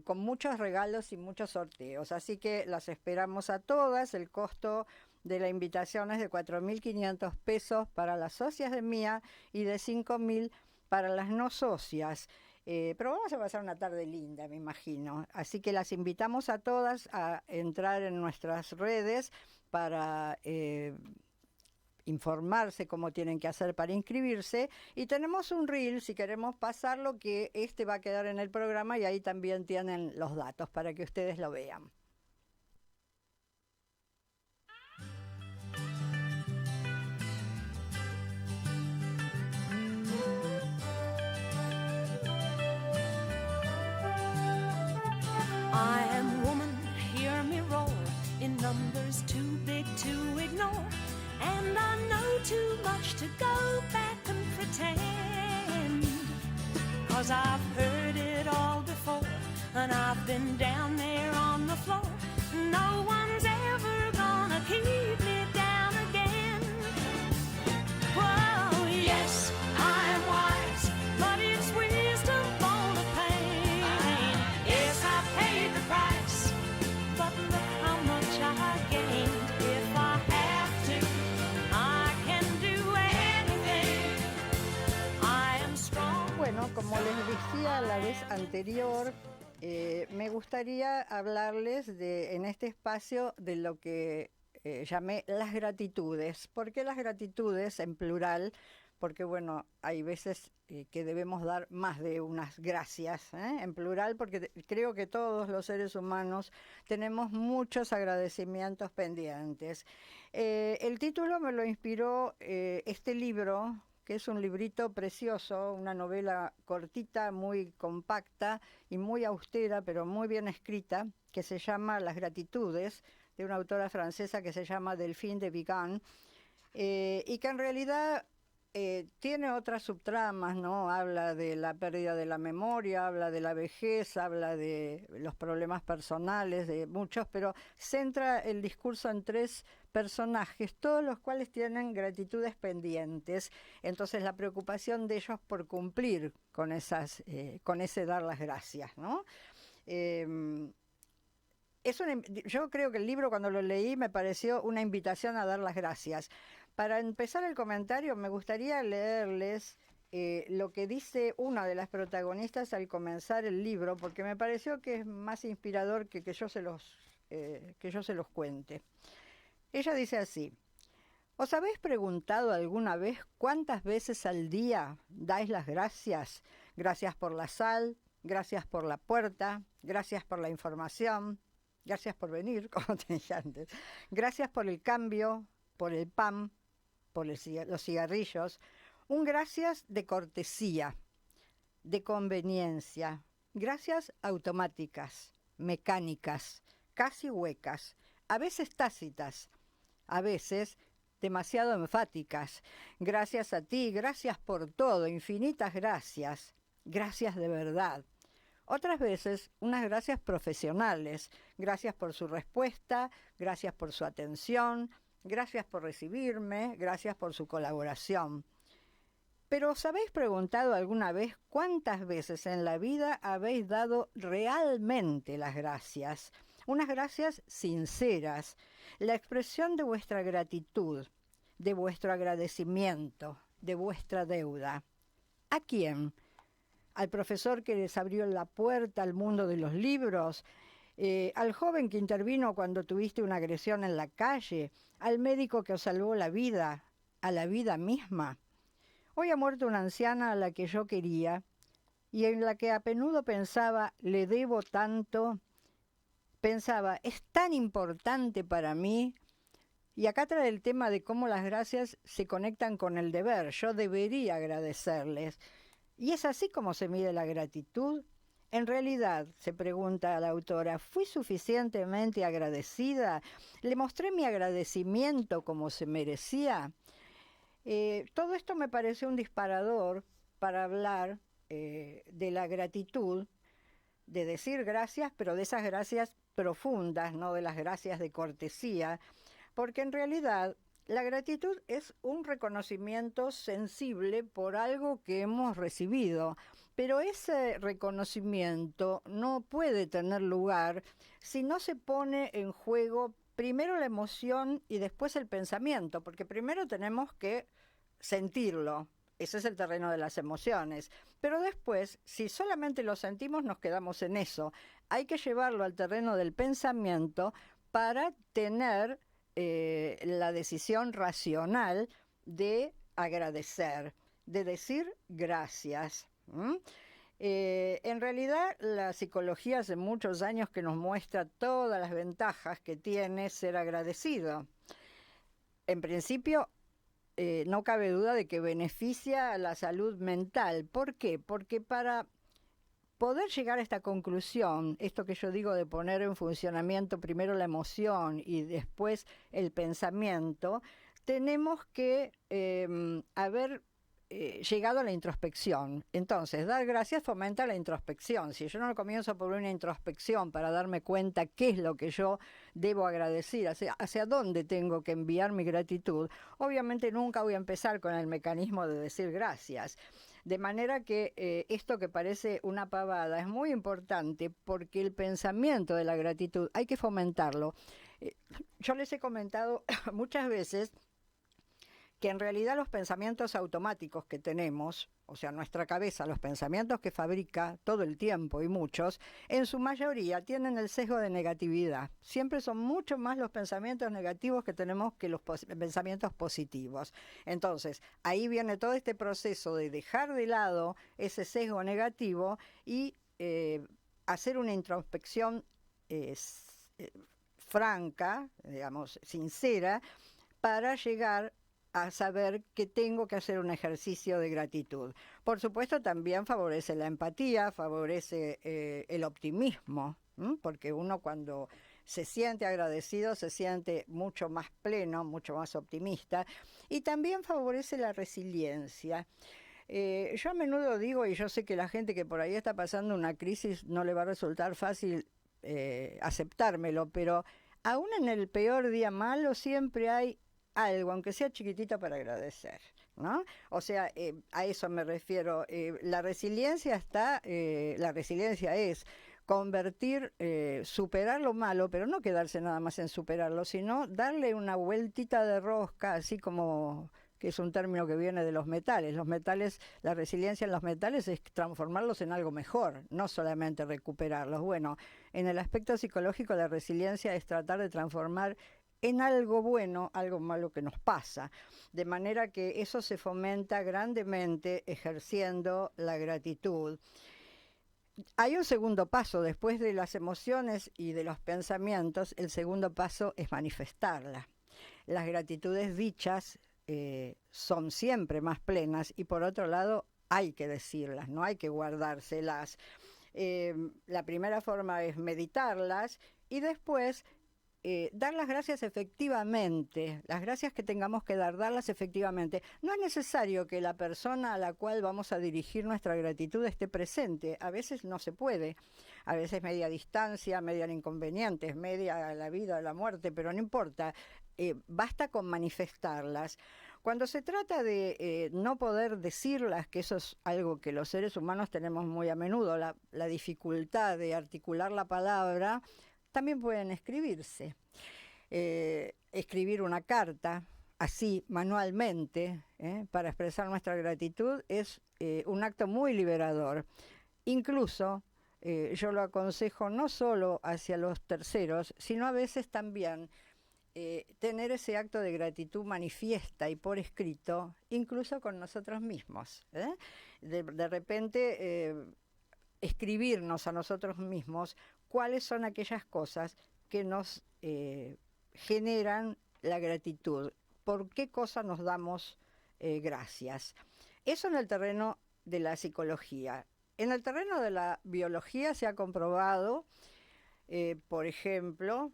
con muchos regalos y muchos sorteos. Así que las esperamos a todas. El costo de la invitación es de 4.500 pesos para las socias de MIA y de 5.000 para las no socias. Pero vamos a pasar una tarde linda, me imagino. Así que las invitamos a todas a entrar en nuestras redes para informarse cómo tienen que hacer para inscribirse. Y tenemos un reel, si queremos pasarlo, que va a quedar en el programa y ahí también tienen los datos para que ustedes lo vean. I am woman, hear me roar, in numbers too big to ignore. And I know too much to go back and pretend. 'Cause I've heard it all before, and I've been down there on the floor. No one's ever gonna keep me down again. Whoa, yes, I am wise, but it's wisdom born of pain. Yes, I paid the price, but look how much I gained. If I have to, I can do anything. I am strong. Bueno, como les decía la vez anterior, me gustaría hablarles en este espacio de lo que llamé las gratitudes. ¿Por qué las gratitudes en plural? Porque bueno, hay veces que debemos dar más de unas gracias, en plural, porque creo que todos los seres humanos tenemos muchos agradecimientos pendientes. El título me lo inspiró este libro, que es un librito precioso, una novela cortita, muy compacta y muy austera, pero muy bien escrita, que se llama Las Gratitudes, de una autora francesa que se llama Delphine de Vigan, y que en realidad tiene otras subtramas, ¿no? Habla de la pérdida de la memoria, habla de la vejez, habla de los problemas personales de muchos, pero centra el discurso en 3 personajes, todos los cuales tienen gratitudes pendientes. Entonces la preocupación de ellos por cumplir con ese dar las gracias, ¿no? Yo creo que el libro, cuando lo leí, me pareció una invitación a dar las gracias. Para empezar el comentario, me gustaría leerles lo que dice una de las protagonistas al comenzar el libro, porque me pareció que es más inspirador que yo se los cuente. Ella dice así: ¿os habéis preguntado alguna vez cuántas veces al día dais las gracias? Gracias por la sal, gracias por la puerta, gracias por la información, gracias por venir, como te dije antes, gracias por el cambio, por el pan, por los cigarrillos, un gracias de cortesía, de conveniencia, Gracias automáticas, mecánicas, casi huecas, a veces tácitas, a veces demasiado enfáticas. Gracias a ti, gracias por todo, infinitas gracias, gracias de verdad. Otras veces, unas gracias profesionales, gracias por su respuesta, gracias por su atención, gracias por recibirme, gracias por su colaboración. Pero ¿os habéis preguntado alguna vez cuántas veces en la vida habéis dado realmente las gracias? Unas gracias sinceras, la expresión de vuestra gratitud, de vuestro agradecimiento, de vuestra deuda. ¿A quién? ¿Al profesor que les abrió la puerta al mundo de los libros? ¿Al joven que intervino cuando tuviste una agresión en la calle? ¿Al médico que os salvó la vida? ¿A la vida misma? Hoy ha muerto una anciana a la que yo quería y en la que a menudo pensaba, le debo tanto. Pensaba, es tan importante para mí. Y acá trae el tema de cómo las gracias se conectan con el deber. Yo debería agradecerles. ¿Y es así como se mide la gratitud? En realidad, se pregunta la autora, ¿fui suficientemente agradecida? ¿Le mostré mi agradecimiento como se merecía? Todo esto me parece un disparador para hablar de la gratitud, de decir gracias, pero de esas gracias profundas, no de las gracias de cortesía, porque en realidad la gratitud es un reconocimiento sensible por algo que hemos recibido, pero ese reconocimiento no puede tener lugar si no se pone en juego primero la emoción y después el pensamiento, porque primero tenemos que sentirlo. Ese es el terreno de las emociones. Pero después, si solamente lo sentimos, nos quedamos en eso. Hay que llevarlo al terreno del pensamiento para tener la decisión racional de agradecer, de decir gracias. En realidad, la psicología hace muchos años que nos muestra todas las ventajas que tiene ser agradecido. En principio, no cabe duda de que beneficia a la salud mental. ¿Por qué? Porque para poder llegar a esta conclusión, esto que yo digo de poner en funcionamiento primero la emoción y después el pensamiento, tenemos que haber llegado a la introspección. Entonces, dar gracias fomenta la introspección. Si yo no comienzo por una introspección para darme cuenta qué es lo que yo debo agradecer, hacia dónde tengo que enviar mi gratitud, obviamente nunca voy a empezar con el mecanismo de decir gracias. De manera que esto que parece una pavada es muy importante porque el pensamiento de la gratitud hay que fomentarlo. Yo les he comentado muchas veces que en realidad los pensamientos automáticos que tenemos, o sea, nuestra cabeza, los pensamientos que fabrica todo el tiempo y muchos, en su mayoría tienen el sesgo de negatividad. Siempre son mucho más los pensamientos negativos que tenemos que los pensamientos positivos. Entonces, ahí viene todo este proceso de dejar de lado ese sesgo negativo y hacer una introspección franca, digamos, sincera, para llegar a saber que tengo que hacer un ejercicio de gratitud. Por supuesto, también favorece la empatía, favorece el optimismo, porque uno cuando se siente agradecido se siente mucho más pleno, mucho más optimista, y también favorece la resiliencia. Yo a menudo digo, y yo sé que la gente que por ahí está pasando una crisis no le va a resultar fácil aceptármelo, pero aún en el peor día malo siempre hay algo, aunque sea chiquitito, para agradecer, ¿no? O sea, a eso me refiero. La resiliencia es convertir, superar lo malo, pero no quedarse nada más en superarlo, sino darle una vueltita de rosca, así como que es un término que viene de los metales. Los metales, la resiliencia en los metales es transformarlos en algo mejor, no solamente recuperarlos. Bueno, en el aspecto psicológico, la resiliencia es tratar de transformar en algo bueno, algo malo que nos pasa. De manera que eso se fomenta grandemente ejerciendo la gratitud. Hay un segundo paso, después de las emociones y de los pensamientos, el segundo paso es manifestarla. Las gratitudes dichas son siempre más plenas y por otro lado hay que decirlas, no hay que guardárselas. La primera forma es meditarlas y después dar las gracias efectivamente, las gracias que tengamos que darlas efectivamente. No es necesario que la persona a la cual vamos a dirigir nuestra gratitud esté presente, a veces no se puede, a veces media distancia, media inconvenientes, media la vida, la muerte, pero no importa, basta con manifestarlas. Cuando se trata de no poder decirlas, que eso es algo que los seres humanos tenemos muy a menudo, la dificultad de articular la palabra, también pueden escribirse. Escribir una carta así manualmente para expresar nuestra gratitud es un acto muy liberador. Incluso yo lo aconsejo no solo hacia los terceros, sino a veces también tener ese acto de gratitud manifiesta y por escrito, incluso con nosotros mismos. De repente escribirnos a nosotros mismos cuáles son aquellas cosas que nos generan la gratitud, por qué cosas nos damos gracias. Eso en el terreno de la psicología. En el terreno de la biología se ha comprobado, por ejemplo,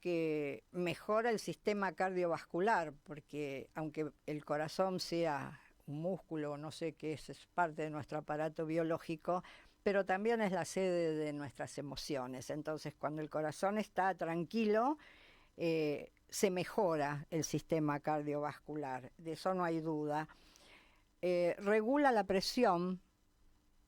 que mejora el sistema cardiovascular, porque aunque el corazón sea un músculo, no sé qué es parte de nuestro aparato biológico, pero también es la sede de nuestras emociones. Entonces, cuando el corazón está tranquilo, se mejora el sistema cardiovascular, de eso no hay duda. Regula la presión,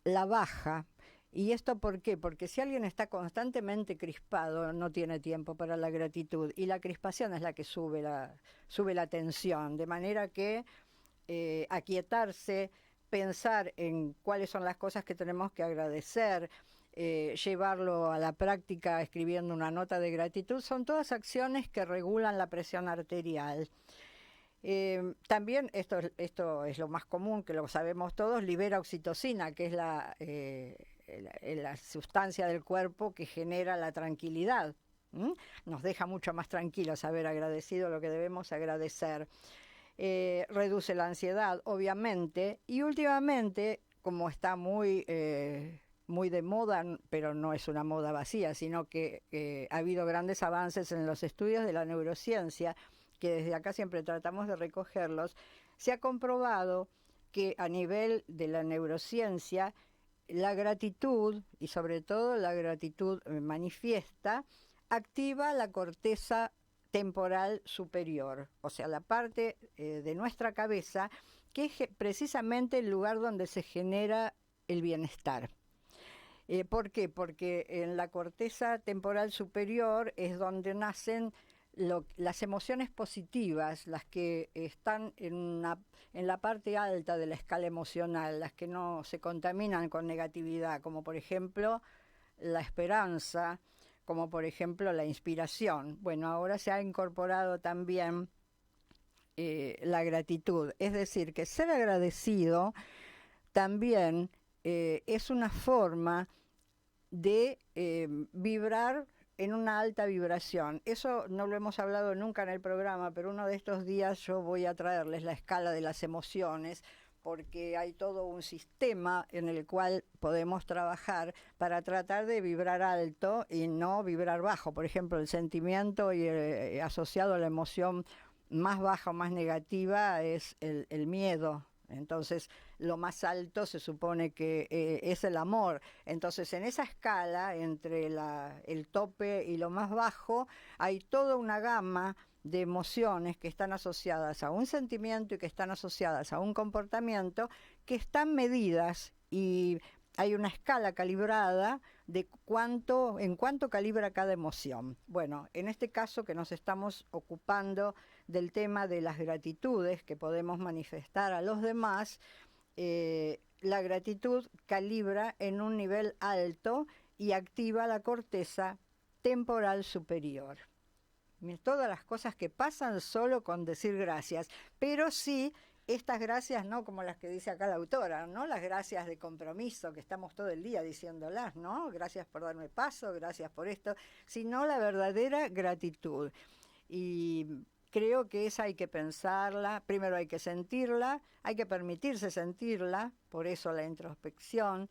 la baja. ¿Y esto por qué? Porque si alguien está constantemente crispado, no tiene tiempo para la gratitud, y la crispación es la que sube la tensión, de manera que aquietarse, pensar en cuáles son las cosas que tenemos que agradecer, llevarlo a la práctica escribiendo una nota de gratitud, son todas acciones que regulan la presión arterial. También, esto es lo más común, que lo sabemos todos, libera oxitocina, que es la sustancia del cuerpo que genera la tranquilidad. Nos deja mucho más tranquilos haber agradecido lo que debemos agradecer. Reduce la ansiedad, obviamente, y últimamente, como está muy de moda, pero no es una moda vacía, sino que ha habido grandes avances en los estudios de la neurociencia, que desde acá siempre tratamos de recogerlos, se ha comprobado que a nivel de la neurociencia, la gratitud, y sobre todo la gratitud manifiesta, activa la corteza temporal superior, o sea, la parte de nuestra cabeza que es precisamente el lugar donde se genera el bienestar. ¿Por qué? Porque en la corteza temporal superior es donde nacen las emociones positivas, las que están en la parte alta de la escala emocional, las que no se contaminan con negatividad, como por ejemplo la esperanza, como por ejemplo la inspiración. Bueno, ahora se ha incorporado también la gratitud, es decir, que ser agradecido también es una forma de vibrar en una alta vibración. Eso no lo hemos hablado nunca en el programa, pero uno de estos días yo voy a traerles la escala de las emociones, porque hay todo un sistema en el cual podemos trabajar para tratar de vibrar alto y no vibrar bajo. Por ejemplo, el sentimiento asociado a la emoción más baja o más negativa es el miedo. Entonces, lo más alto se supone que es el amor. Entonces, en esa escala, entre el tope y lo más bajo, hay toda una gama de emociones que están asociadas a un sentimiento y que están asociadas a un comportamiento que están medidas, y hay una escala calibrada de en cuánto calibra cada emoción. Bueno, en este caso que nos estamos ocupando del tema de las gratitudes que podemos manifestar a los demás, la gratitud calibra en un nivel alto y activa la corteza temporal superior. Todas las cosas que pasan solo con decir gracias, pero sí estas gracias no como las que dice acá la autora, no las gracias de compromiso que estamos todo el día diciéndolas, ¿no? Gracias por darme paso, gracias por esto, sino la verdadera gratitud. Y creo que esa hay que pensarla, primero hay que sentirla, hay que permitirse sentirla, por eso la introspección.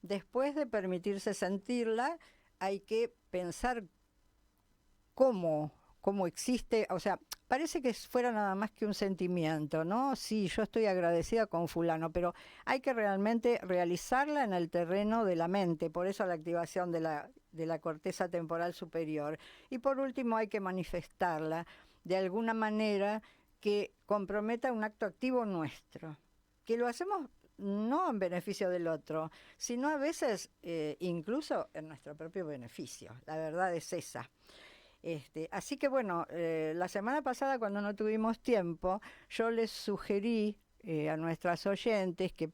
después de permitirse sentirla, hay que pensar cómo existe, o sea, parece que fuera nada más que un sentimiento, ¿no? Sí, yo estoy agradecida con fulano, pero hay que realmente realizarla en el terreno de la mente, por eso la activación de la corteza temporal superior. Y por último, hay que manifestarla de alguna manera que comprometa un acto activo nuestro, que lo hacemos no en beneficio del otro, sino a veces incluso en nuestro propio beneficio. La verdad es esa. Así que bueno, la semana pasada cuando no tuvimos tiempo, yo les sugerí a nuestras oyentes que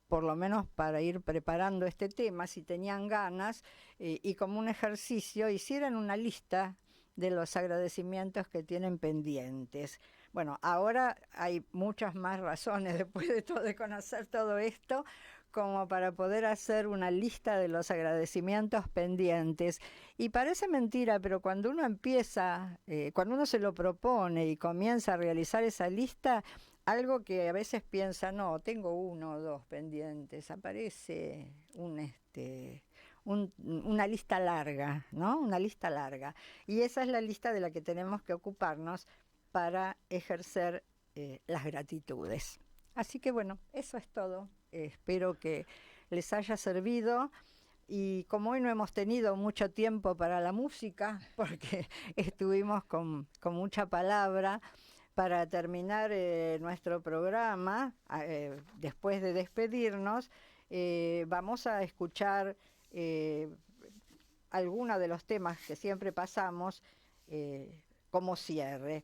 por lo menos para ir preparando este tema, si tenían ganas, y como un ejercicio, hicieran una lista de los agradecimientos que tienen pendientes. Bueno, ahora hay muchas más razones después de conocer todo esto, como para poder hacer una lista de los agradecimientos pendientes. Y parece mentira, pero cuando uno empieza, cuando uno se lo propone y comienza a realizar esa lista, algo que a veces piensa, no, tengo 1 o 2 pendientes, aparece una lista larga, ¿no? Una lista larga. Y esa es la lista de la que tenemos que ocuparnos para ejercer las gratitudes. Así que bueno, eso es todo. Espero que les haya servido. Y como hoy no hemos tenido mucho tiempo para la música, porque estuvimos con mucha palabra, para terminar nuestro programa, después de despedirnos, vamos a escuchar algunos de los temas que siempre pasamos como cierre.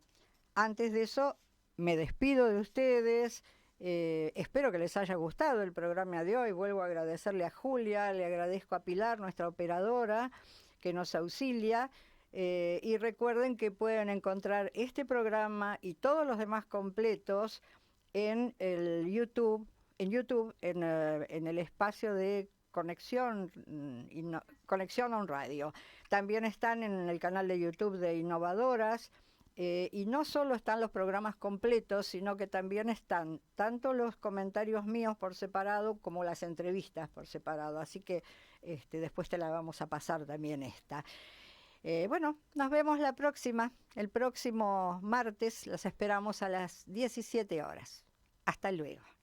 Antes de eso, me despido de ustedes. Espero que les haya gustado el programa de hoy. Vuelvo a agradecerle a Julia, le agradezco a Pilar, nuestra operadora, que nos auxilia. Y recuerden que pueden encontrar este programa y todos los demás completos en el YouTube, en el espacio de Conexión On Radio. También están en el canal de YouTube de Innovadoras. Y no solo están los programas completos, sino que también están tanto los comentarios míos por separado como las entrevistas por separado. Así que después te la vamos a pasar también esta. Bueno, nos vemos el próximo martes. Los esperamos a las 17 horas. Hasta luego.